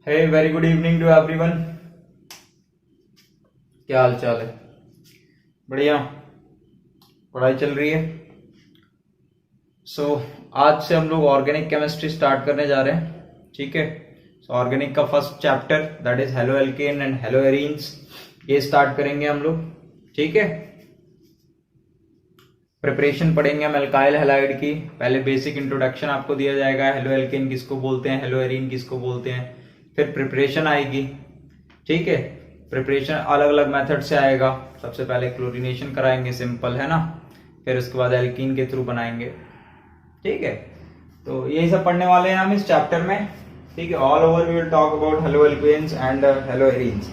Hey very good evening to everyone. क्या हाल चाल है? बढ़िया, पढ़ाई चल रही है। आज से हम लोग ऑर्गेनिक केमिस्ट्री स्टार्ट करने जा रहे हैं। ठीक है, ऑर्गेनिक का first chapter that is halo alkane and hello arenes, ये स्टार्ट करेंगे हम लोग। ठीक है, प्रिपरेशन पढ़ेंगे हम एल्काइल हैलाइड की। पहले बेसिक इंट्रोडक्शन आपको दिया जाएगा, हेलो एल्केन किसको बोलते हैं, हेलो एरीन किसको बोलते हैं। फिर प्रिपरेशन आएगी। ठीक है, प्रिपरेशन अलग अलग मेथड से आएगा। सबसे पहले क्लोरीनेशन कराएंगे, सिंपल है ना। फिर उसके बाद एल्कीन के थ्रू बनाएंगे। ठीक है, तो यही सब पढ़ने वाले हैं हम इस चैप्टर में। ठीक है, all over we will talk about haloalkanes and haloarenes.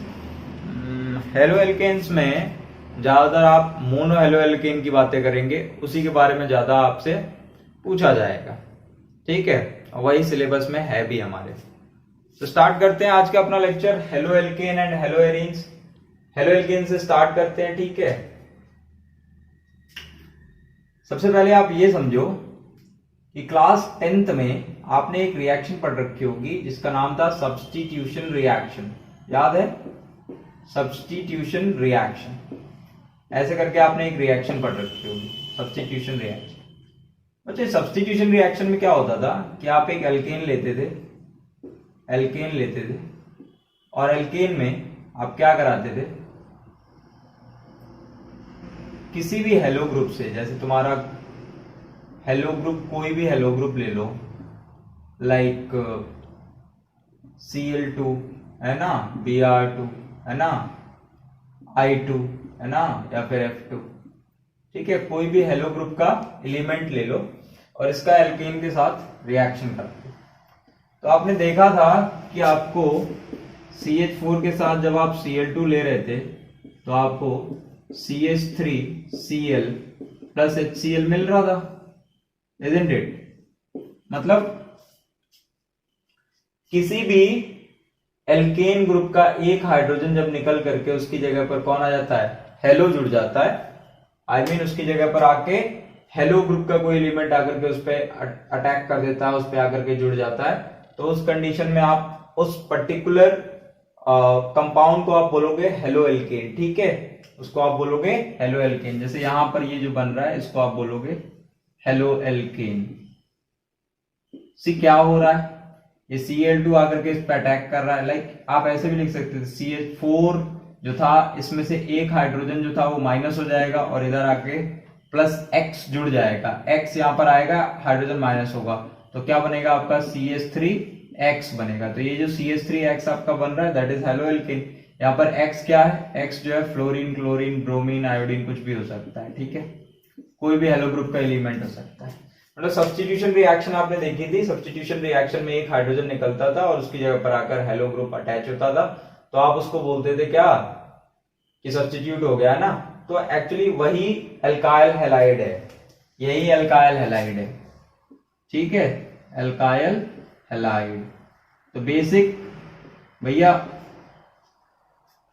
Haloalkanes में ज्यादातर आप मोनो हेलो एल्केन की बातें करेंगे, उसी के बारे में ज्यादा आपसे पूछा जाएगा। ठीक है, वही सिलेबस में है भी हमारे। तो स्टार्ट करते हैं आज का अपना lecture, halo alkane and haloarenes. Halo alkane से स्टार्ट करते हैं। ठीक है, सबसे पहले आप ये समझो कि क्लास 10th में आपने एक रिएक्शन पढ़ रखी होगी जिसका नाम था सब्स्टिट्यूशन रिएक्शन। याद है? सब्स्टिट्यूशन रिएक्शन, ऐसे करके आपने एक रिएक्शन पढ़ रखी होगी, सब्स्टिट्यूशन रिएक्शन। बच्चे, सब्स्टिट्यूशन रिएक्शन में क्या होता था कि आप एक एल्केन लेते थे, और एल्केन में आप क्या कराते थे, किसी भी हेलो ग्रुप से, जैसे तुम्हारा हेलो ग्रुप, कोई भी हेलो ग्रुप ले लो, लाइक Cl2 है ना, Br2 है ना, I2 है ना, या फिर F2। ठीक है, कोई भी हेलो ग्रुप का एलिमेंट ले लो और इसका एल्केन के साथ रिएक्शन कर दो। तो आपने देखा था कि आपको CH4 के साथ जब आप Cl2 ले रहे थे तो आपको CH3Cl प्लस HCl मिल रहा था, isn't it? मतलब किसी भी एल्केन ग्रुप का एक हाइड्रोजन जब निकल करके उसकी जगह पर कौन आ जाता है, हेलो जुड़ जाता है। आई मीन उसकी जगह पर आके हेलो ग्रुप का कोई एलिमेंट आकर के उस पर अटैक कर देता है, उस पर आकर के जुड़ जाता है। तो उस कंडीशन में आप उस पर्टिकुलर कंपाउंड को आप बोलोगे हेलो एल्केन। ठीक है, उसको आप बोलोगे हेलो एल्केन। जैसे यहां पर ये जो बन रहा है इसको आप बोलोगे हेलो एल्केन। सी क्या हो रहा है, ये Cl2 आकर के इस पे अटैक कर रहा है। लाइक आप ऐसे भी लिख सकते थे, CH4 जो था इसमें से एक हाइड्रोजन जो था वो माइनस हो जाएगा और इधर आके प्लस X जुड़ जाएगा। X यहां पर आएगा, हाइड्रोजन माइनस होगा, तो क्या बनेगा आपका CH3X बनेगा। तो ये जो CH3X आपका बन रहा है दैट इज हेलो एल्केन। यहाँ पर X क्या है, X जो है फ्लोरीन, क्लोरीन, ब्रोमीन, आयोडीन, कुछ भी हो सकता है। ठीक है, कोई भी हेलो ग्रुप का एलिमेंट हो सकता है। मतलब सब्स्टिट्यूशन रिएक्शन आपने देखी थी। सब्स्टिट्यूशन रिएक्शन में एक हाइड्रोजन निकलता था और उसकी जगह पर आकर हेलो ग्रुप अटैच होता था, तो आप उसको बोलते थे क्या, कि सब्स्टिट्यूट हो गया ना। तो एक्चुअली वही एल्काइल हैलाइड है, यही एल्काइल हैलाइड है। ठीक है, एल्काइल हैलाइड। तो बेसिक भैया,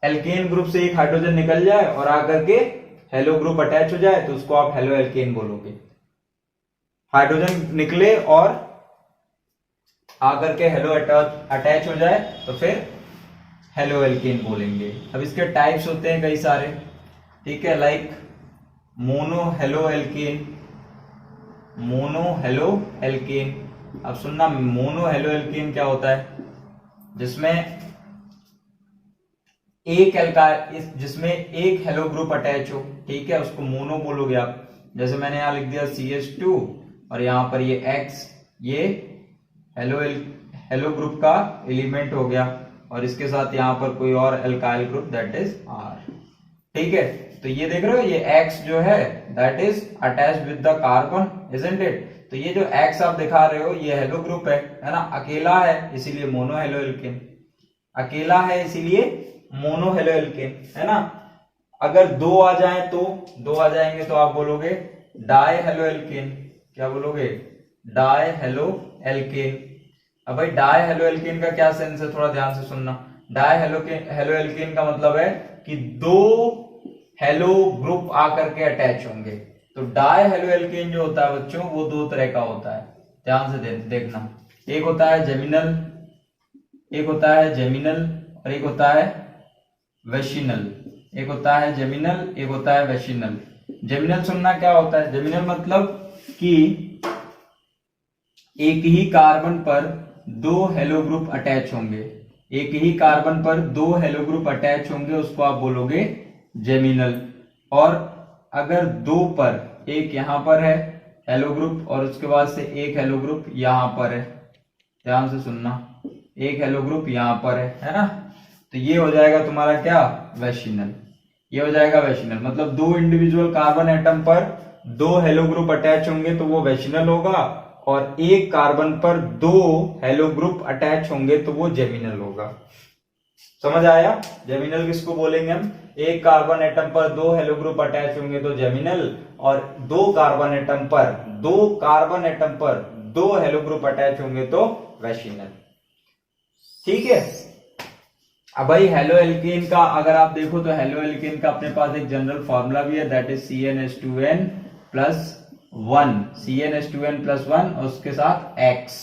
एल्केन ग्रुप से एक हाइड्रोजन निकल जाए और आकर के हेलो ग्रुप अटैच हो जाए तो उसको आप हेलो एल्केन बोलोगे। हाइड्रोजन निकले और आकर के हेलो अटैच हो जाए तो फिर हेलो एल्केन बोलेंगे। अब इसके टाइप्स होते हैं कई सारे। ठीक है, like mono haloalkane, mono halo alkane. अब सुनना, मोनो हेलो एल्केन क्या होता है, जिसमें जिसमें एक हेलो ग्रुप अटैच हो। ठीक है, उसको मोनो बोलोगे आप। जैसे मैंने यहां लिख दिया CH2 और यहां पर ये X, ये हेलो ग्रुप का एलिमेंट हो गया और इसके साथ यहां पर कोई और alkyl group that is R। ठीक है, तो ये देख रहे हो, ये X जो है that is attached with the carbon, isn't it. तो ये जो X आप दिखा रहे हो ये हेलो ग्रुप है ना, अकेला है इसीलिए मोनो हेलो एल्केन, अकेला है इसीलिए मोनो हेलो एल्केन, है ना। अगर दो आ जाए तो, दो आ जाएंगे तो आप बोलोगे डाई हेलो एल्केन। क्या बोलोगे, डाई हेलो एल्केन। अब भाई डाई हेलो एल्केन का क्या सेंस है, थोड़ा ध्यान से सुनना। डाई हेलो एल्केन का मतलब है कि दो हेलो ग्रुप आकर के अटैच होंगे। तो डाई हेलो एल्केन जो होता है बच्चों, वो दो तरह का होता है, ध्यान से देखना। एक होता है जेमिनल एक होता है जेमिनल और एक होता है वेसिनल। एक होता है जेमिनल, एक होता है वेसिनल। जेमिनल सुनना क्या होता है? जेमिनल मतलब कि एक ही कार्बन पर दो हेलो ग्रुप अटैच होंगे। एक ही कार्बन पर दो हेलो ग्रुप अटैच होंगे, उसको आप बोलोगे जेमिनल। और अगर दो पर, एक यहां पर है हेलो ग्रुप और उसके बाद से एक हेलो ग्रुप यहां पर है, ध्यान से सुनना, एक हेलो ग्रुप यहां पर है ना, तो ये हो जाएगा तुम्हारा क्या? वेसिनल। ये हो जाएगा वेसिनल। मतलब दो इंडिविजुअल कार्बन एटम पर दो हेलो ग्रुप अटैच होंगे तो वो वेसिनल होगा, और एक कार्बन पर दो हेलो ग्रुप अटैच होंगे तो वो जेमिनल होगा। समझ आया? जेमिनल किसको बोलेंगे हम? एक कार्बन एटम पर दो हेलो ग्रुप अटैच होंगे तो जेमिनल, और दो कार्बन एटम पर दो हेलो ग्रुप अटैच होंगे तो वेसिनल। ठीक है। अब भाई हेलो एल्केन का अगर आप देखो तो हेलो एल्केन का अपने पास एक जनरल फॉर्मूला भी है, that is CnH2n plus 1, CnH2n plus 1 और उसके साथ X।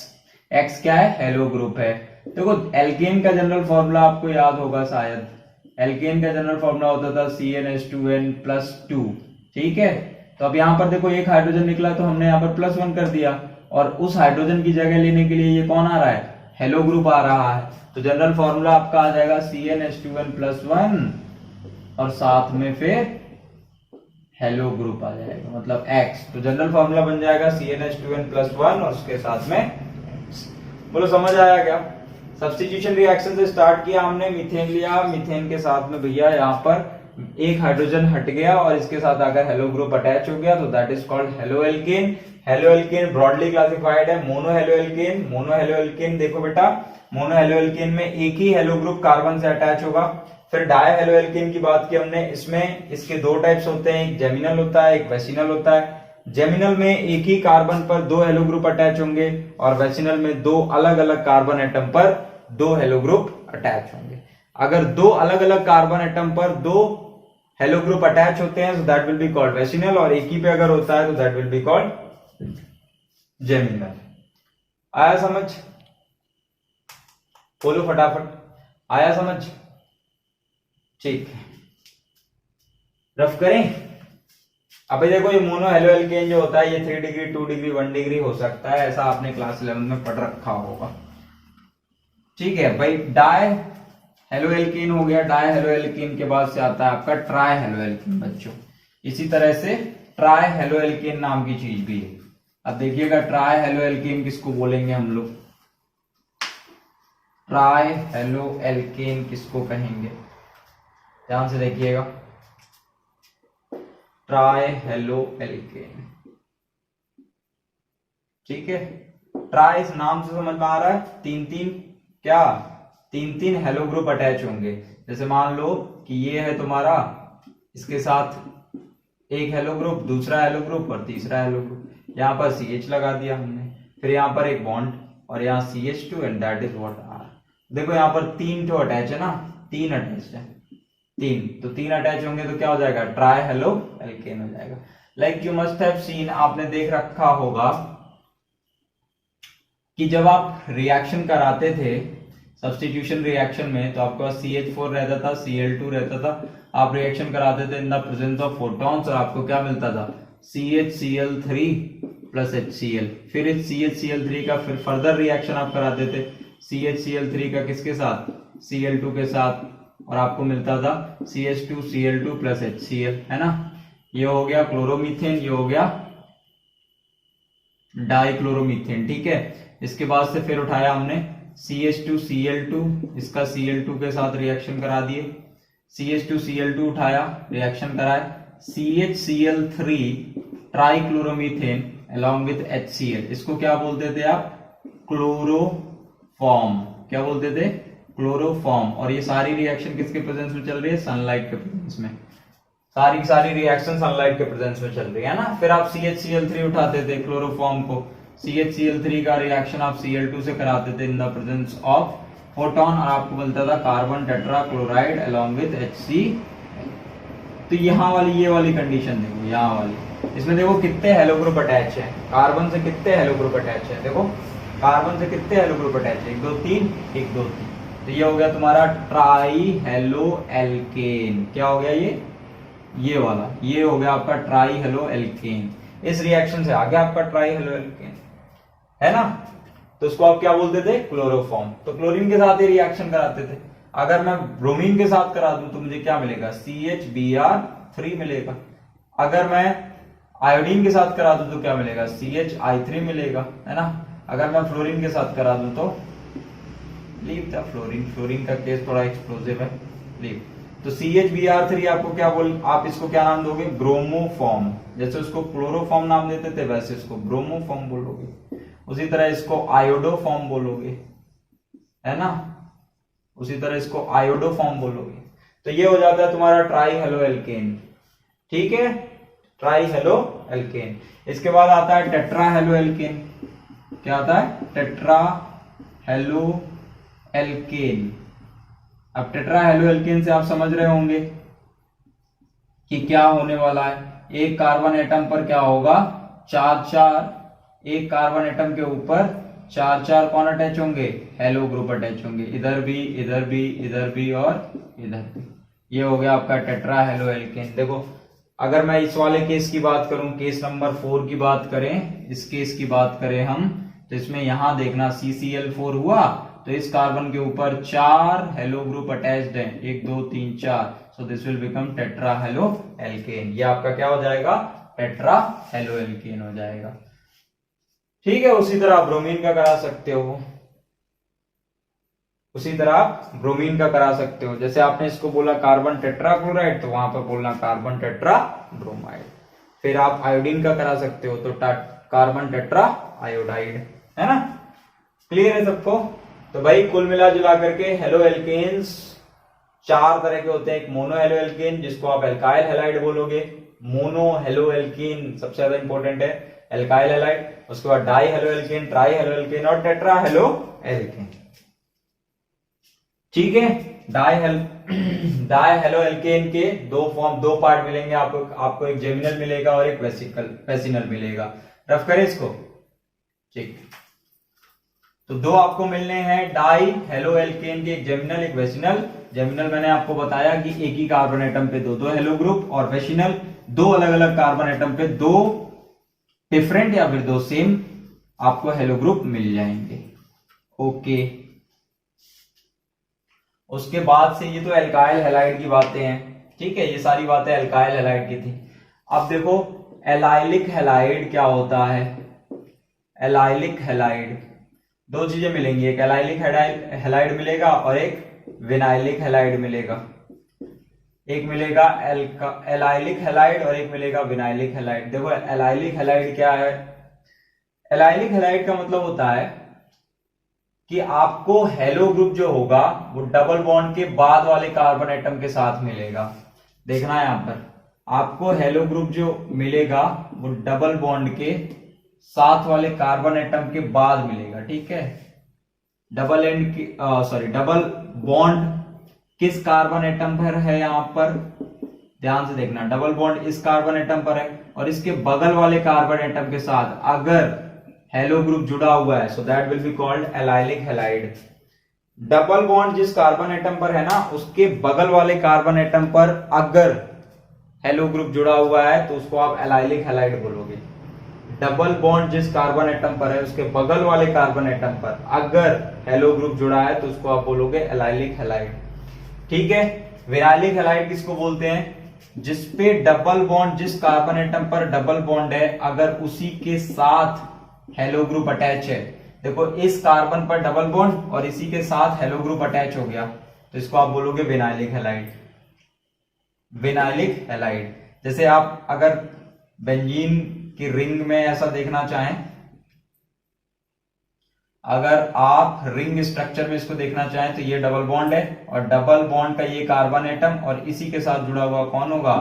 X क्या है? हेलो ग्रुप है। देखो एल्केन का जनरल फॉर्मूला आपको याद होगा शायद, एल्केन का जनरल फॉर्मूला होता था CnH2n प्लस 2। ठीक है, तो अब यहाँ पर देखो एक हाइड्रोजन निकला तो हमने यहाँ पर प्लस 1 कर दिया, और उस हाइड्रोजन की जगह लेने के लिए ये कौन आ रहा है? हेलो ग्रुप आ रहा है। तो जनरल फॉर्मूला आपका आ जाएगा CnH2n प्लस 1 और साथ में फिर हेलो ग्रुप आ जाएगा, मतलब X। तो जनरल फॉर्मूला बन जाएगा CnH2n प्लस 1 और उसके साथ में X। बोलो समझ आया क्या? सब्स्टिट्यूशन रिएक्शन से स्टार्ट किया हमने, मीथेन लिया, मीथेन के साथ में भैया यहाँ पर एक हाइड्रोजन हट गया और इसके साथ अगर हेलो ग्रुप अटैच हो गया तो that is called haloalkane. Haloalkane broadly classified है mono haloalkane. Mono haloalkane देखो बेटा, मोनो हेलो एल्केन में एक ही हेलो ग्रुप कार्बन से अटैच होगा। फिर डाई हेलो एल्केन की बात की हमने, इसमें इसके दो टाइप्स होते हैं, एक जेमिनल होता है, एक वेसिनल होता है। जेमिनल में एक ही कार्बन पर दो हेलो ग्रुप अटैच होंगे और वेसिनल में दो अलग अलग कार्बन एटम पर दो हेलो ग्रुप अटैच होंगे। अगर दो अलग अलग कार्बन एटम पर दो हेलो ग्रुप अटैच होते हैं तो दैट विल बी कॉल्ड वेसिनल, और एक ही पे अगर होता है तो that will be called geminal. आया समझ? बोलो फटाफट, आया समझ? ठीक है, रफ करें। अभी देखो ये मोनो हेलो एल्केन जो होता है ये 3 डिग्री 2 डिग्री 1 डिग्री हो सकता है, ऐसा आपने क्लास 11 में पढ़ रखा होगा। ठीक है भाई, डाई हेलो एल्केन हो गया। डाई हेलो एल्केन के बाद से आता है आपका ट्राई हेलो एल्केन बच्चों। इसी तरह से ट्राई हेलो एल्केन नाम की चीज भी है। अब देखिएगा ट्राई हेलो एल्केन किसको बोलेंगे हम लोग? ट्राई हेलो एल्केन किसको कहेंगे? ध्यान से देखिएगा, ट्राई हेलो एल्केन। ठीक है, ट्राई इस नाम से समझ में आ रहा है, तीन तीन क्या, तीन तीन हेलो ग्रुप अटैच होंगे। जैसे मान लो कि ये है तुम्हारा, इसके साथ एक हेलो ग्रुप, दूसरा हेलो ग्रुप और तीसरा हेलो ग्रुप। यहाँ पर CH लगा दिया हमने, फिर यहाँ पर एक बॉन्ड और यहाँ CH2 and that is what R। देखो यहाँ पर तीन तो अटैच है ना, तीन अटैच है, तीन, तो तीन अटैच होंगे तो क्या हो जाएगा? ट्राई हेलो एल्केन हो जाएगा। Like you must have seen, आपने देख रखा होगा कि जब आप रिएक्शन कराते थे सब्स्टिट्यूशन रिएक्शन में तो आपके पास CH4 रहता था, Cl2 रहता था, आप रिएक्शन कराते थे in the presence of photons और आपको क्या मिलता था? CHCl3 plus HCl। फिर इस CHCl3 का फिर फर्दर रिएक्शन आप कराते थे CHCl3 का किसके साथ? Cl2 के साथ, और आपको मिलता था CH2Cl2 प्लस HCl, है ना। ये हो गया क्लोरोमीथेन, ये हो गया डाइक्लोरोमीथेन। ठीक है, इसके बाद से फिर उठाया हमने CH2Cl2, इसका Cl2 के साथ रिएक्शन करा दिए, CH2Cl2 उठाया, रिएक्शन कराए, CHCl3 ट्राइक्लोरोमीथेन अलॉन्ग विथ HCl, इसको क्या बोलते थे आप? क्लोरोफॉर्म। क्या बोलते थे? क्लोरोफॉर्म। और ये सारी रिएक्शन किसके प्रेजेंस में चल रही है? सनलाइट के प्रेजेंस में। सारी की सारी रिएक्शन सनलाइट के प्रेजेंस में चल रही है ना। फिर आप CHCl3 उठाते थे क्लोरोफॉर्म को, CHCl3 का रिएक्शन आप Cl2 से कराते थे in the presence of photon और आपको मिलता था carbon tetra chloride along with HCl। तो यहाँ वाली ये वाली कंडीशन देखो, यहाँ वाली, इसमें देखो कितने हेलो ग्रुप अटैच है, कार्बन से कितने हेलो ग्रुप अटैच है, देखो कार्बन से कितने हेलो ग्रुप अटैच है, 1 2 3 1 2 3। तो ये हो गया तुम्हारा ट्राई हेलो एल्केन। क्या हो गया ये वाला, ये हो गया आपका ट्राई हेलो एल्केन। इस रिएक्शन से आ गया आपका ट्राई हेलो एल्केन, है ना। तो उसको आप क्या बोलते थे, क्लोरोफॉर्म। तो क्लोरीन के साथ ये रिएक्शन कराते थे। अगर मैं ब्रोमीन के साथ करा दूं तो मुझे क्या मिलेगा, CHBr3 मिलेगा। अगर मैं आयोडीन के साथ करा दूं तो क्या मिलेगा, CHI3 मिलेगा, है ना। अगर मैं फ्लोरीन के साथ करा दूं तो लीव द फ्लोरीन, फ्लोरीन का केस थोड़ा एक्सप्लोसिव है, लीव। तो CHBr3 आपको क्या आप इसको क्या नाम दोगे, ब्रोमोफॉर्म। जैसे उसको क्लोरोफॉर्म नाम देते थे वैसे इसको ब्रोमोफॉर्म बोलोगे। उसी तरह इसको आयोडोफॉर्म बोलोगे, है ना, उसी तरह इसको आयोडोफॉर्म बोलोगे। तो ये हो जाता है तुम्हारा ट्राई हेलो एल्केन, ठीक है, ट्राई हेलो एल्केन। इसके बाद आता है टेट्रा हेलो एल्केन। क्या आता है, टेट्रा हेलो एल्केन। अब टेट्रा हेलो एल्केन से आप समझ रहे होंगे कि क्या होने वाला है। एक कार्बन एटम पर क्या होगा, 4 एक कार्बन एटम के ऊपर 4 कौन अटैच होंगे, हेलो ग्रुप अटैच होंगे। इधर भी, इधर भी, इधर भी और इधर भी। ये हो गया आपका टेट्रा हेलो एल्केन। देखो अगर मैं इस वाले केस की बात करूं, केस नंबर 4 की बात करें, इस केस की बात करें हम, तो इसमें यहां देखना CCl4 हुआ, तो इस कार्बन के ऊपर 4 हेलो ग्रुप अटैच्ड हैं, 1 2 3 4। So this will become tetra halo alkane. ये आपका क्या हो जाएगा, टेट्रा हेलो एल्केन हो जाएगा, ठीक है। उसी तरह आप ब्रोमीन का करा सकते हो, उसी तरह आप ब्रोमीन का करा सकते हो। जैसे आपने इसको बोला कार्बन टेट्रा क्लोराइड, तो वहां पर बोलना कार्बन टेट्रा ब्रोमाइड। फिर आप आयोडीन का करा सकते हो, तो कार्बन टेट्रा आयोडाइड, है ना। क्लियर है सबको। तो भाई कुल मिला जुला करके हेलो एल्केन्स 4 तरह के होते हैं। एक मोनो हेलो एल्केन जिसको आप एल्काइल हैलाइड बोलोगे, मोनो हेलो एल्केन सबसे ज्यादा इंपॉर्टेंट है, एल्काइल हैलाइड। उसके बाद die halo alkane, try halo alkane और टेट्रा हेलो एल्केन, ठीक है। डाई हेलो एल्केन के 2 पार्ट मिलेंगे आपको एक जेमिनल मिलेगा और एक वेसिनल मिलेगा। रफ करें इसको, ठीक। तो 2 आपको मिलने हैं डाई हेलो एल्केन के, एक जेमिनल एक वेसिनल। जेमिनल मैंने आपको बताया कि एक ही कार्बन एटम पे 2 हेलो ग्रुप, और वेसिनल 2 अलग अलग कार्बन एटम पे 2 डिफरेंट या फिर 2 सेम आपको हेलो ग्रुप मिल जाएंगे, ओके। उसके बाद से ये तो एल्काइल हैलाइड की बातें हैं, ठीक है, ये सारी बातें एल्काइल हैलाइड की थी। अब देखो एलाइलिक हैलाइड क्या होता है। एलाइलिक हैलाइड 2 चीजें मिलेंगी, एक एलाइलिक हैलाइड मिलेगा और एक विनाइलिक हैलाइड मिलेगा। एक मिलेगा एलाइलिक हैलाइड और एक मिलेगा विनाइलिक हैलाइड। देखो एलाइलिक हैलाइड क्या है, एलाइलिक हैलाइड का मतलब होता है कि आपको हेलो ग्रुप जो होगा वो डबल बॉन्ड के बाद वाले कार्बन एटम के साथ मिलेगा। देखना यहां पर आपको हेलो ग्रुप जो मिलेगा वो डबल बॉन्ड के साथ वाले कार्बन एटम के बाद मिलेगा, ठीक है। डबल बॉन्ड किस कार्बन एटम पर है, यहां पर ध्यान से देखना, डबल बॉन्ड इस कार्बन एटम पर है और इसके बगल वाले कार्बन एटम के साथ अगर हेलो ग्रुप जुड़ा हुआ है, so that will be called allylic halide. Double bond जिस कार्बन एटम पर है ना, उसके बगल वाले कार्बन एटम पर अगर हेलो ग्रुप जुड़ा हुआ है तो उसको आप एलाइलिक हैलाइड बोलोगे। डबल बॉन्ड जिस कार्बन एटम पर है उसके बगल वाले कार्बन एटम पर अगर हेलो ग्रुप जुड़ा है तो उसको आप बोलोगे एलाइलिक हैलाइड, ठीक है। विनाइलिक हैलाइड किसको बोलते हैं, जिसपे डबल बॉन्ड जिस कार्बन एटम पर डबल बॉन्ड है अगर उसी के साथ हेलो ग्रुप अटैच है। देखो इस कार्बन पर डबल बॉन्ड और इसी के साथ हेलो ग्रुप अटैच हो गया तो इसको आप बोलोगे विनाइलिक हैलाइड। विनाइलिक हैलाइड जैसे आप अगर बेंजीन की रिंग में ऐसा देखना चाहें, अगर आप रिंग स्ट्रक्चर में इसको देखना चाहें तो ये डबल बॉन्ड है और डबल बॉन्ड का ये कार्बन एटम और इसी के साथ जुड़ा हुआ कौन होगा,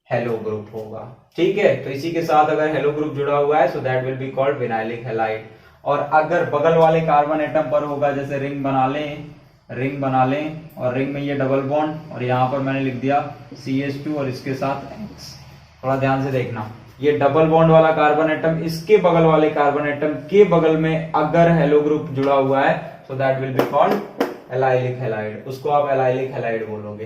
हेलो ग्रुप होगा, ठीक है। तो इसी के साथ अगर हेलो ग्रुप जुड़ा हुआ है so that will be called vinylic halide. और अगर बगल वाले कार्बन एटम पर होगा, जैसे रिंग बना लें और रिंग में ये डबल बॉन्ड और यहां पर मैंने लिख दिया CH2 और इसके साथ X। थोड़ा ध्यान से देखना, ये डबल बॉन्ड वाला कार्बन एटम इसके बगल वाले कार्बन एटम के बगल में अगर हेलो ग्रुप जुड़ा हुआ है so that will be called allylic halide, उसको आप एलाइलिक हैलाइड बोलोगे।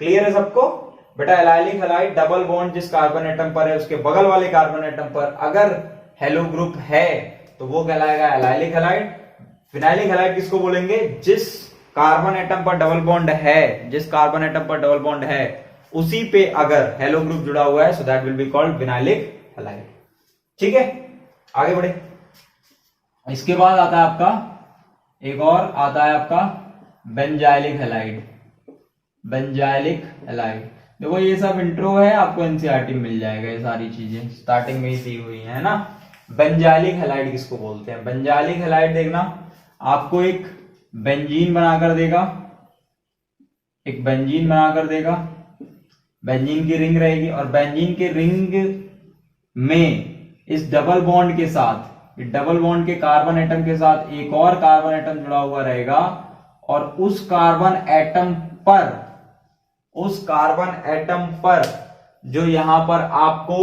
क्लियर है सबको? बेटा एलाइलिक हैलाइड डबल बॉन्ड जिस कार्बन एटम पर है उसके बगल वाले कार्बन एटम पर अगर हेलो ग्रुप है तो वो कहलाएगा एलाइलिक हैलाइड। फिनाइलिक हैलाइड किसको बोलेंगे? जिस कार्बन एटम पर डबल बॉन्ड है, जिस कार्बन एटम पर डबल बॉन्ड है उसी पे अगर हेलो ग्रुप जुड़ा हुआ है, so that will be called vinylic halide. ठीक है, आगे बढ़े। इसके बाद आता है आपका एक और आता है आपका बेंजाइलिक हैलाइड। बेंजाइलिक हैलाइड, देखो ये सब इंट्रो है, आपको एनसीईआरटी में मिल जाएगा, ये सारी चीजें स्टार्टिंग में ही दी हुई है ना। बेंजाइलिक हैलाइड किसको बोलते हैं? बेंजाइलिक हैलाइड देखना, आपको एक बेंजीन बनाकर देगा, एक बेंजीन बनाकर देगा, बेंजीन की रिंग रहेगी और बेंजीन के रिंग में इस डबल बॉन्ड के साथ, डबल बॉन्ड के कार्बन एटम के साथ एक और कार्बन एटम जुड़ा हुआ रहेगा और उस कार्बन एटम पर जो यहां पर आपको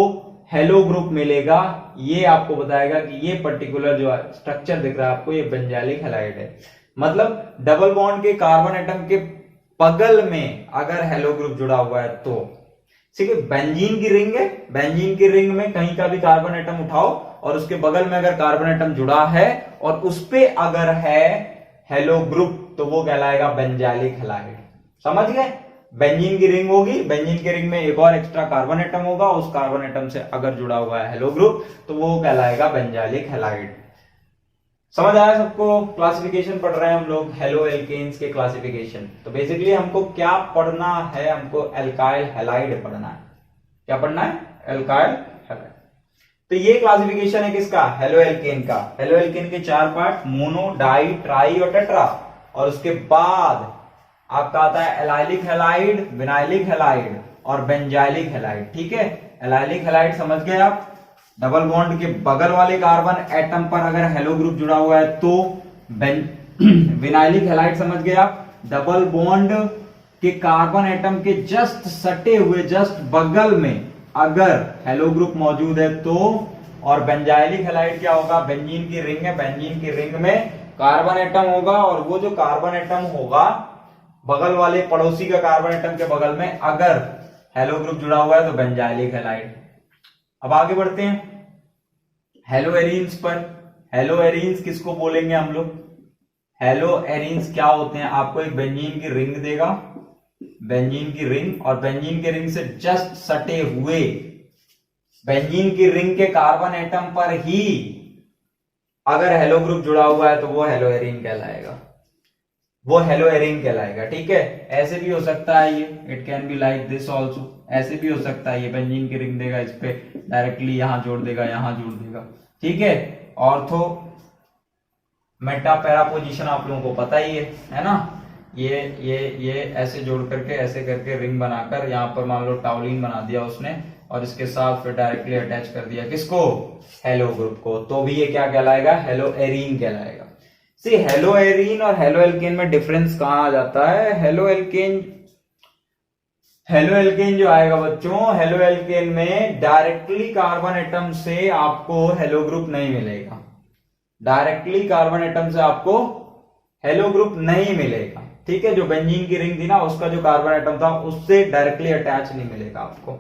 हेलो ग्रुप मिलेगा, ये आपको बताएगा कि ये पर्टिकुलर जो स्ट्रक्चर दिख रहा है आपको, ये बेंजाइलिक हैलाइड है। मतलब डबल बॉन्ड के कार्बन एटम के बगल में अगर हेलो ग्रुप जुड़ा हुआ है तो, ठीक है, बेंजीन की रिंग है, बेंजीन की रिंग में कहीं का भी कार्बन एटम उठाओ और उसके बगल में अगर कार्बन एटम जुड़ा है और उस पे अगर है हेलो ग्रुप तो वो कहलाएगा बेंजाइलिक हैलाइड। समझ गए? बेंजीन की रिंग होगी, बेंजीन की रिंग में एक और एक्स्ट्रा कार्बन एटम होगा, उस कार्बन एटम से अगर जुड़ा हुआ है हेलो ग्रुप तो वो कहलाएगा बेंजाइलिक हैलाइड। समझ आया सबको? क्लासिफिकेशन पढ़ रहे हैं हम लोग, हेलो एल्केन्स के क्लासिफिकेशन। तो बेसिकली हमको क्या पढ़ना है? हमको एल्काइल हैलाइड पढ़ना है। क्या पढ़ना है? Alkyl halide. तो ये क्लासिफिकेशन है किसका? हेलो एल्केन का। हेलो एल्केन के 4 पार्ट, मोनो, डाई, ट्राई और टेट्रा। और उसके बाद आपका आता है एलाइलिक हैलाइड, विनाइलिक हैलाइड और बेंजाइलिक हैलाइड। ठीक है, एलाइलिक हैलाइड समझ गए आप, डबल बॉन्ड के बगल वाले कार्बन एटम पर अगर हेलो ग्रुप जुड़ा हुआ है तो। विनाइलिक हैलाइड समझ गए आप, डबल बॉन्ड के कार्बन एटम के जस्ट सटे हुए, जस्ट बगल में अगर हेलो ग्रुप मौजूद है तो। और बेंजाइलिक हैलाइड क्या होगा? बेंजीन की रिंग है, बेंजीन की रिंग में कार्बन एटम होगा और वो जो कार्बन एटम होगा बगल वाले पड़ोसी का कार्बन एटम के बगल में अगर हेलो ग्रुप जुड़ा हुआ है तो बेंजाइलिक हैलाइड। अब आगे बढ़ते हैं हेलो एरीन्स पर। हेलो एरीन्स किसको बोलेंगे हम लोग? हेलो एरीन्स क्या होते हैं? आपको एक बेंजीन की रिंग देगा, बेंजीन की रिंग, और बेंजीन के रिंग से जस्ट सटे हुए बेंजीन की रिंग के कार्बन एटम पर ही अगर हेलो ग्रुप जुड़ा हुआ है तो वो हेलो एरीन कहलाएगा, वो हेलो एरीन कहलाएगा। ठीक है, ऐसे भी हो सकता है ये, it can be like this also, ऐसे भी हो सकता है ये बेंजीन की रिंग देगा, इस पे डायरेक्टली यहां जोड़ देगा, यहां जोड़ देगा। ठीक है, ऑर्थो मेटा पैरा पोजीशन आप लोगों को पता ही है ना। ये ऐसे जोड़ करके, ऐसे करके रिंग बनाकर यहाँ पर मान लो टाउलिन बना दिया उसने और इसके साथ फिर डायरेक्टली अटैच कर दिया किसको? हेलो ग्रुप को, तो भी ये क्या कहलाएगा? हेलो एरीन कहलाएगा। सी हेलो एरीन और हेलो एल्केन में डिफरेंस कहां आ जाता है? हेलो एल्केन जो आएगा बच्चों, हेलो एल्केन में डायरेक्टली कार्बन एटम से आपको हेलो ग्रुप नहीं मिलेगा, डायरेक्टली कार्बन एटम से आपको हेलो ग्रुप नहीं मिलेगा। ठीक है, जो बेंजीन की रिंग थी ना उसका जो कार्बन एटम था उससे डायरेक्टली अटैच नहीं मिलेगा आपको।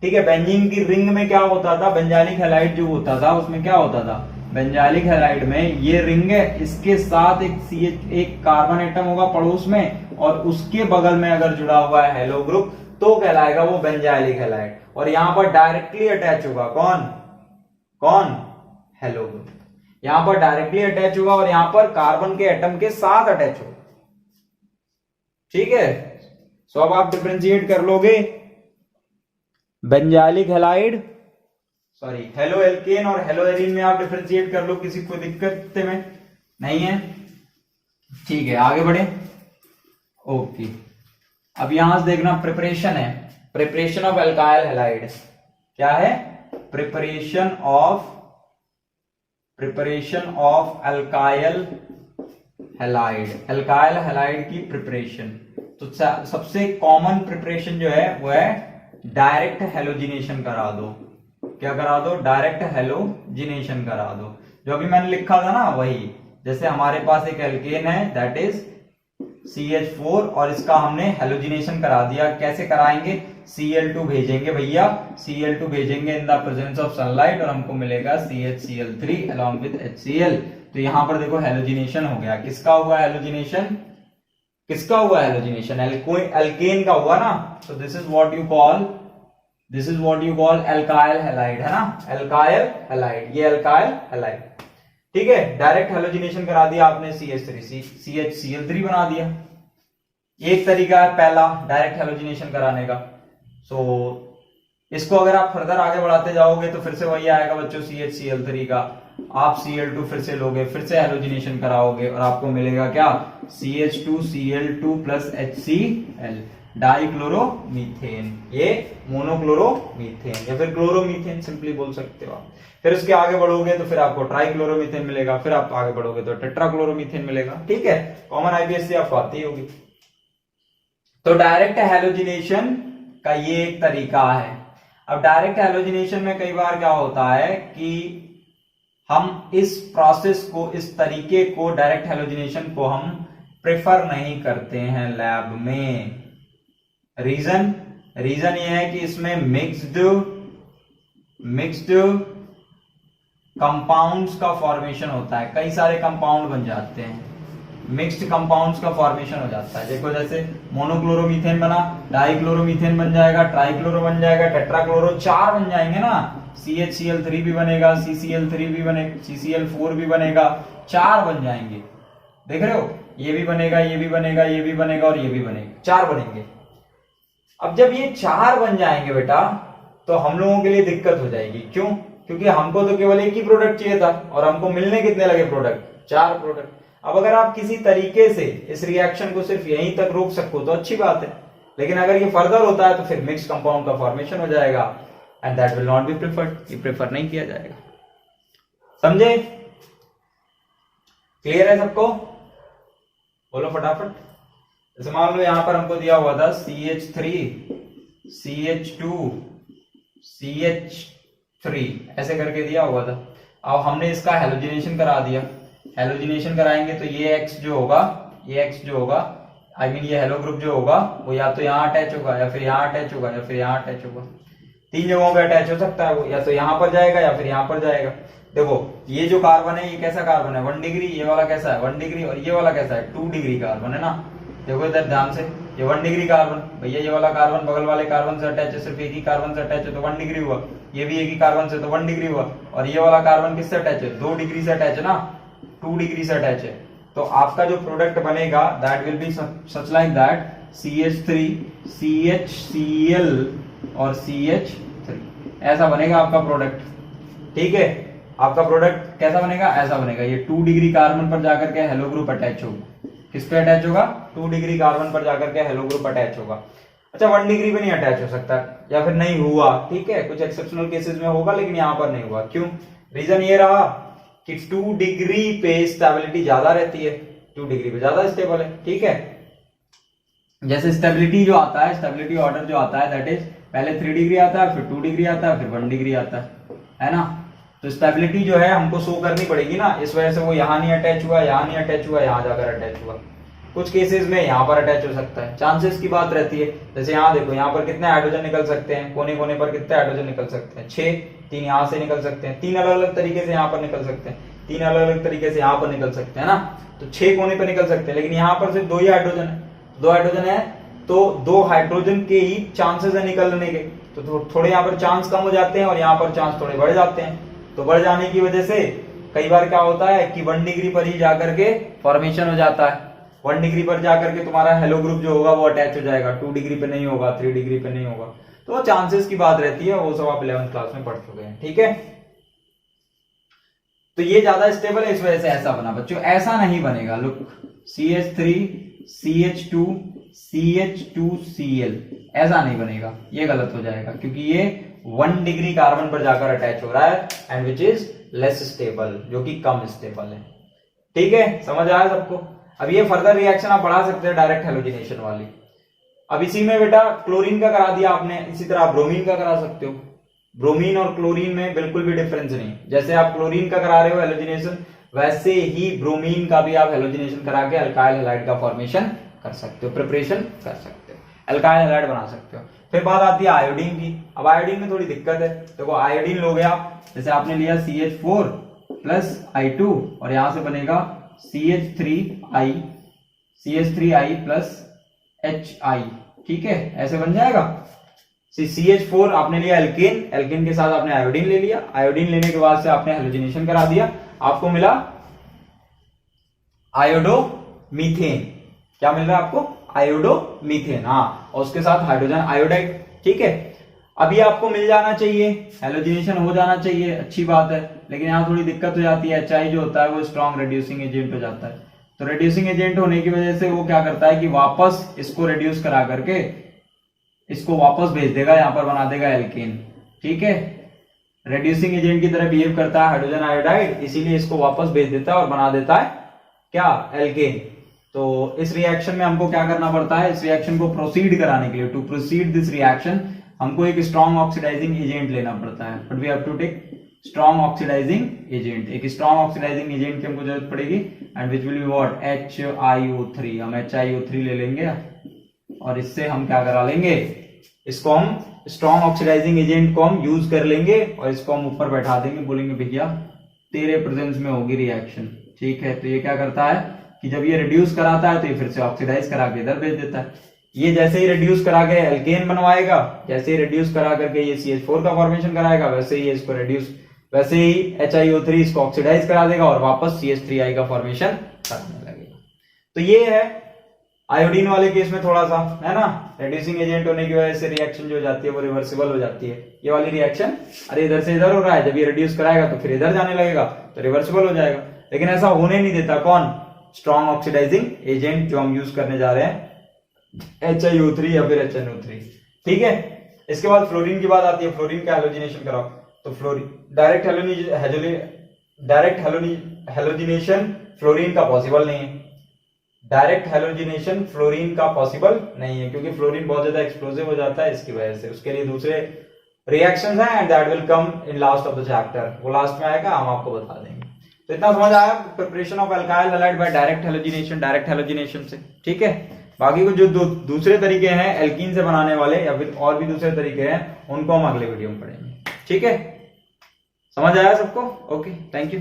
ठीक है, बेंजीन की रिंग में क्या होता था? बेंजाइलिक हैलाइड जो होता था उसमें क्या होता था? बेंजाइलिक हैलाइड में ये रिंग है, इसके साथ एक कार्बन एटम होगा पड़ोस में और उसके बगल में अगर जुड़ा हुआ है हेलो ग्रुप तो कहलाएगा वो बेंजाइलिक हैलाइड। और यहां पर डायरेक्टली अटैच होगा कौन? Hello group. यहां पर डायरेक्टली अटैच होगा और यहां पर कार्बन के एटम के साथ अटैच होगा। ठीक है, सो अब आप डिफरेंशिएट कर लोगे benzylic halide, sorry halo alkane और हेलो एरीन में आप डिफरेंशिएट कर लो, किसी को दिक्कत में नहीं है। ठीक है, आगे बढ़े। ओके, अब यहां से देखना प्रिपरेशन है, प्रिपरेशन ऑफ एल्काइल हैलाइड क्या है? Preparation of alkyl halide, alkyl halide की प्रिपरेशन। तो सबसे कॉमन प्रिपरेशन जो है वो है डायरेक्ट हेलोजिनेशन करा दो। क्या करा दो? डायरेक्ट हेलोजिनेशन करा दो। जो अभी मैंने लिखा था ना वही, जैसे हमारे पास एक एल्केन है दैट इज CH4 और इसका हमने हेलोजिनेशन करा दिया। कैसे कराएंगे? Cl2 भेजेंगे भैया, Cl2 भेजेंगे in the presence of sunlight और हमको मिलेगा CHCl3 along with HCl। तो यहां पर देखो हेलोजिनेशन हो गया। किसका हुआ हेलोजिनेशन? किसका हुआ हेलोजिनेशन? एल्केन का हुआ ना। तो this is what you call alkyl halide, है ना, एल्काइल हैलाइड, ये एल्काइल हैलाइड। ठीक है, डायरेक्ट हेलोजिनेशन करा दिया आपने, CHCl3 बना दिया। एक तरीका है पहला डायरेक्ट हेलोजिनेशन कराने का। सो इसको अगर आप फर्दर आगे बढ़ाते जाओगे तो फिर से वही आएगा बच्चों, CHCl3 का आप Cl2 फिर से लोगे, फिर से हेलोजिनेशन कराओगे और आपको मिलेगा क्या? CH2Cl2 प्लस HCl, डाइक्लोरोमीथेन, ये मोनोक्लोरोमीथेन या फिर क्लोरोमीथेन सिंपली बोल सकते हो आप। फिर उसके आगे बढ़ोगे तो फिर आपको ट्राइक्लोरोमीथेन मिलेगा, फिर आप आगे बढ़ोगे तो टेट्राक्लोरोमीथेन मिलेगा। ठीक है, कॉमन आईपीएस से आपको आती होगी। तो डायरेक्ट हेलोजिनेशन का ये एक तरीका है। अब डायरेक्ट हेलोजिनेशन में कई बार क्या होता है कि हम इस प्रोसेस को, इस तरीके को, डायरेक्ट हेलोजिनेशन को हम प्रेफर नहीं करते हैं लैब में। रीजन ये है कि इसमें मिक्स्ड कंपाउंड्स का फॉर्मेशन होता है, कई सारे कंपाउंड बन जाते हैं, मिक्स्ड कंपाउंड्स का फॉर्मेशन हो जाता है। देखो जैसे मोनोक्लोरोमीथेन बना, डाइक्लोरोमीथेन बन जाएगा, ट्राइक्लोरो बन जाएगा, टेट्राक्लोरो, 4 बन जाएंगे ना, CHCl3 भी बनेगा, CCl3 भी बनेगा, CCl4 भी बनेगा, 4 बन जाएंगे। देख रहे हो, ये भी बनेगा, ये भी बनेगा, ये भी बनेगा और ये भी बनेगा, 4 बनेंगे। अब जब ये 4 बन जाएंगे बेटा तो हम लोगों के लिए दिक्कत हो जाएगी। क्यों? क्योंकि हमको तो केवल एक ही प्रोडक्ट चाहिए था और हमको मिलने कितने लगे प्रोडक्ट? 4 प्रोडक्ट। अब अगर आप किसी तरीके से इस रिएक्शन को सिर्फ यहीं तक रोक सको तो अच्छी बात है, लेकिन अगर ये फर्दर होता है तो फिर मिक्स कंपाउंड का फॉर्मेशन हो जाएगा and that will not be preferred, ये प्रेफर नहीं किया जाएगा। समझे? क्लियर है सबको? बोलो फटाफट। जैसे मान लो यहां पर हमको दिया हुआ था CH3 CH2 CH3 ऐसे करके दिया हुआ था। अब हमने इसका हेलोजिनेशन करा दिया। हेलोजिनेशन कराएंगे तो ये X जो होगा, आई मीन ये हेलो ग्रुप जो होगा वो या तो यहाँ अटैच होगा या फिर यहाँ अटैच होगा या फिर यहाँ अटैच होगा। 3 जगहों पे अटैच हो सकता है वो, या तो यहाँ पर जाएगा या फिर यहाँ पर जाएगा। देखो ये जो कार्बन है ये कैसा कार्बन है? 1 डिग्री। ये वाला कैसा है? 1 डिग्री। और ये वाला कैसा है? 2 डिग्री कार्बन है ना। देखो इधर ध्यान से, ये 1 डिग्री कार्बन, भैया ये वाला कार्बन बगल वाले कार्बन से अटैच है, सिर्फ एक ही कार्बन से अटैच है तो 1 डिग्री हुआ। ये भी एक ही कार्बन से तो 1 डिग्री हुआ। और ये वाला कार्बन किससे अटैच है? 2 डिग्री से अटैच है ना, 2 डिग्री से अटैच है। तो आपका जो प्रोडक्ट बनेगा that will be such like that CH3 CHCl और CH3, ऐसा बनेगा आपका प्रोडक्ट। ठीक है, आपका प्रोडक्ट कैसा बनेगा? ऐसा बनेगा। ये 2 डिग्री कार्बन पर जाकर के हेलो ग्रुप अटैच होगा। किस पे अटैच होगा? 2 डिग्री कार्बन पर जाकर के हेलो ग्रुप अटैच होगा। अच्छा 1 डिग्री पे नहीं अटैच हो सकता या फिर नहीं हुआ, ठीक है, कुछ एक्सेप्शनल केसेस में होगा लेकिन यहां पर नहीं हुआ। क्यों? रीजन ये रहा कि 2 डिग्री पे स्टेबिलिटी ज्यादा रहती है, 2 डिग्री पे ज्यादा स्टेबल है। ठीक है, जैसे स्टेबिलिटी जो आता है, स्टेबिलिटी ऑर्डर जो आता है दैट इज पहले 3 डिग्री आता है, फिर 2 डिग्री आता है, फिर 1 डिग्री आता है ना। तो स्टेबिलिटी जो है हमको शो करनी पड़ेगी ना, इस वजह से वो यहाँ नहीं अटैच हुआ, यहाँ नहीं अटैच हुआ, यहाँ जाकर अटैच हुआ। कुछ केसेस में यहाँ पर अटैच हो सकता है, चांसेस की बात रहती है। जैसे यहाँ देखो, यहाँ पर कितने हाइड्रोजन निकल सकते हैं, कोने कोने पर कितने हाइड्रोजन निकल सकते हैं? 6। 3 यहाँ से निकल सकते हैं, 3 अलग अलग तरीके से यहाँ पर निकल सकते हैं, 3 अलग अलग तरीके से यहाँ पर निकल सकते हैं ना। तो 6 कोने पर निकल सकते हैं, लेकिन यहाँ पर सिर्फ 2 ही हाइड्रोजन है, 2 हाइड्रोजन है तो 2 हाइड्रोजन के ही चांसेस है निकलने के। तो थोड़े यहाँ पर चांस कम हो जाते हैं और यहाँ पर चांस थोड़े बढ़ जाते हैं। तो बढ़ जाने की वजह से कई बार क्या होता है कि 1 डिग्री पर ही जाकर के फॉर्मेशन हो जाता है। 1 डिग्री पर जाकर के तुम्हारा हेलो ग्रुप जो होगा वो अटैच हो जाएगा, 2 डिग्री पे नहीं होगा, 3 डिग्री पे नहीं होगा। तो वो चांसेस की बात रहती है, वो सब आप 11th क्लास में पढ़ चुके हैं। ठीक है, तो ये ज्यादा स्टेबल है, इस वजह से ऐसा बना। बच्चों ऐसा नहीं बनेगा। लुक, CH3 CH2 CH2Cl ऐसा नहीं बनेगा, ये गलत हो जाएगा क्योंकि ये 1 डिग्री कार्बन पर जाकर अटैच हो रहा है and which is less stable, जो कि कम स्टेबल है। ठीक है, समझ आया सबको? अब ये फर्दर रिएक्शन आप बढ़ा सकते हैं डायरेक्ट हेलोजिनेशन वाली। अब इसी में बेटा क्लोरीन का करा दिया आपने, इसी तरह आप ब्रोमीन का करा सकते हो। ब्रोमीन और क्लोरीन में बिल्कुल भी डिफरेंस नहीं। जैसे आप क्लोरीन का करा रहे हो हेलोजिनेशन, वैसे ही ब्रोमीन का भी आप हेलोजिनेशन करा के अल्काइल हैलाइड का फॉर्मेशन कर सकते हो, प्रिपरेशन कर सकते हो, एल्काइल हैलाइड बना सकते हो। फिर बात आती है आयोडीन की। अब आयोडीन में थोड़ी दिक्कत है। देखो आयोडीन लोगे आप, जैसे आपने लिया CH4 प्लस I2 और यहां से बनेगा CH3I प्लस HI, ठीक है, ऐसे बन जाएगा। CH4 आपने लिया एल्केन, एल्केन के साथ आपने आयोडीन ले लिया, आयोडीन लेने के बाद से आपने हेलोजिनेशन करा दिया, आपको मिला आयोडोमीथेन। क्या मिल रहा है आपको? आयोडोमीथेन, हाँ, और उसके साथ हाइड्रोजन आयोडाइड, ठीक है। अभी आपको मिल जाना चाहिए, हेलोजिनेशन हो जाना चाहिए, अच्छी बात है, लेकिन यहाँ थोड़ी दिक्कत हो जाती है। HI जो होता है वो स्ट्रॉन्ग रिड्यूसिंग एजेंट हो जाता है, तो रिड्यूसिंग एजेंट होने की वजह से वो क्या करता है कि वापस इसको रिड्यूस करा करके इसको वापस भेज देगा, यहां पर बना देगा एल्केन, ठीक है। रिड्यूसिंग एजेंट की तरह बिहेव करता है हाइड्रोजन आयोडाइड, इसीलिए इसको वापस भेज देता है और बना देता है क्या? एल्केन। तो इस रिएक्शन में हमको क्या करना पड़ता है? इस रिएक्शन को प्रोसीड कराने के लिए, टू प्रोसीड दिस रिएक्शन, हमको एक स्ट्रॉन्ग ऑक्सीडाइजिंग एजेंट लेना पड़ता है। But we have to take strong oxidizing agent, एक स्ट्रॉन्ग ऑक्सीडाइजिंग एजेंट की हमको जरूरत पड़ेगी, and which will be what? HiO3। हम HiO3 ले लेंगे और इससे हम क्या करा लेंगे? इसको हम स्ट्रॉन्ग ऑक्सीडाइजिंग एजेंट को हम यूज कर लेंगे और इसको हम ऊपर बैठा देंगे, बोलेंगे भैया तेरे प्रेजेंस में होगी रिएक्शन, ठीक है। तो ये क्या करता है कि जब ये रिड्यूस कराता है तो ये फिर से ऑक्सीडाइज करा के इधर भेज देता है। ये जैसे ही रिड्यूस करा के एल्केन बनवाएगा, जैसे ही रिड्यूस करा करके ये CH4 का फॉर्मेशन कराएगा, वैसे ही इसको रिड्यूस, वैसे ही HiO3 इसको ऑक्सीडाइज करा देगा और वापस CH3I का फॉर्मेशन करने लगेगा। तो ये है आयोडीन वाले केस में थोड़ा सा, है ना, रिड्यूसिंग एजेंट होने की वजह से रिएक्शन जो हो जाती है वो रिवर्सिबल हो जाती है। ये वाली रिएक्शन, अरे इधर से इधर हो रहा है, जब ये रिड्यूस कराएगा तो फिर इधर जाने लगेगा, तो रिवर्सिबल हो जाएगा। लेकिन ऐसा होने नहीं देता कौन? स्ट्रॉन्ग ऑक्सीडाइजिंग एजेंट जो हम यूज करने जा रहे हैं, HiO3 या फिर HNO3, ठीक है। इसके बाद फ्लोरीन की बात आती है। फ्लोरीन का हेलोजिनेशन कराओ, तो फ्लोरीन डायरेक्ट हेलोजिनेशन फ्लोरीन का पॉसिबल नहीं है। डायरेक्ट हेलोजिनेशन फ्लोरीन का पॉसिबल नहीं है, क्योंकि फ्लोरीन बहुत ज्यादा एक्सप्लोसिव हो जाता है इसकी वजह से। उसके लिए दूसरे रिएक्शंस हैं and that will come in last of the chapter, वो लास्ट में आएगा, हम आपको बता देंगे। तो इतना समझ आया preparation of alkyl halide by direct halogenation से, ठीक है। बाकी को जो दूसरे तरीके हैं एल्कीन से बनाने वाले या फिर और भी दूसरे तरीके हैं, उनको हम अगले वीडियो में पढ़ेंगे, ठीक है। समझ आया सबको? Okay, thank you.